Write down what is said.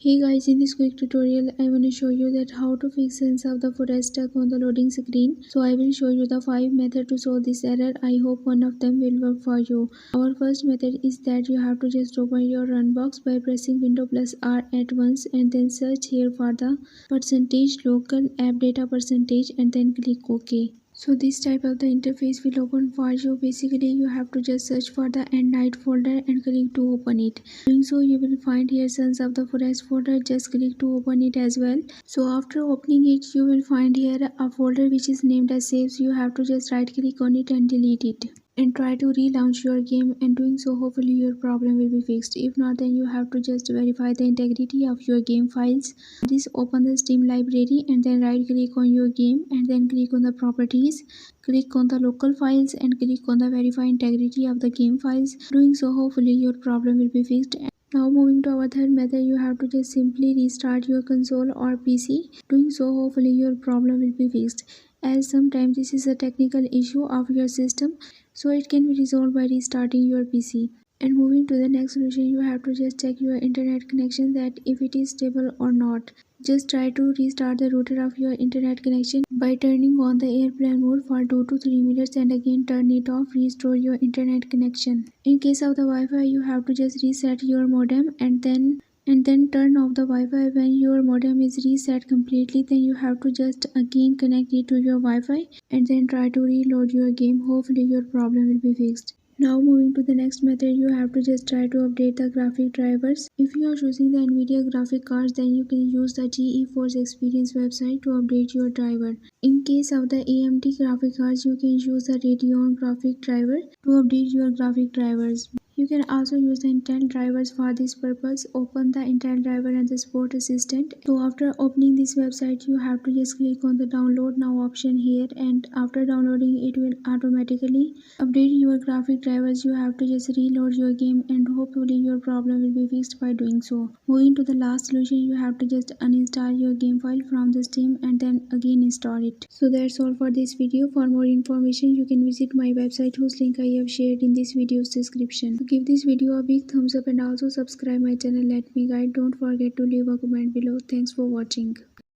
Hey guys, in this quick tutorial I want to show you that how to fix Sons of the Forest stuck on the loading screen. So I will show you the 5 methods to solve this error. I hope one of them will work for you. Our first method is that you have to just open your run box by pressing Window plus R at once and then search here for the percentage local app data percentage and then click OK. So this type of the interface will open for you. Basically you have to just search for the Android folder and click to open it. Doing so you will find here Sons of the Forest folder. Just click to open it as well. So after opening it you will find here a folder which is named as saves. You have to just right click on it and delete it and try to relaunch your game, and doing so hopefully your problem will be fixed. If not, then you have to just verify the integrity of your game files. This open the Steam library and then right click on your game and then click on the properties, click on the local files and click on the verify integrity of the game files. Doing so hopefully your problem will be fixed. Now moving to our third method, you have to just simply restart your console or PC. Doing so hopefully your problem will be fixed, as sometimes this is a technical issue of your system, so it can be resolved by restarting your PC. And moving to the next solution, you have to just check your internet connection that if it is stable or not. Just try to restart the router of your internet connection by turning on the airplane mode for 2 to 3 minutes and again turn it off. Restore your internet connection. In case of the Wi-Fi, you have to just reset your modem and then turn off the Wi-Fi. When your modem is reset completely, then you have to just again connect it to your Wi-Fi and then try to reload your game. Hopefully your problem will be fixed. Now moving to the next method, you have to just try to update the graphic drivers. If you are using the Nvidia graphic cards, then you can use the GeForce Experience website to update your driver. In case of the AMD graphic cards, you can use the Radeon graphic driver to update your graphic drivers. You can also use the Intel drivers for this purpose. Open the Intel driver and the support assistant. So after opening this website, you have to just click on the download now option here, and after downloading it will automatically update your graphic drivers. You have to just reload your game and hopefully your problem will be fixed by doing so. Moving to the last solution, you have to just uninstall your game file from the Steam and then again install it. So that's all for this video. For more information you can visit my website whose link I have shared in this video's description. Give this video a big thumbs up and also subscribe my channel Let Me Guide. Don't forget to leave a comment below. Thanks for watching.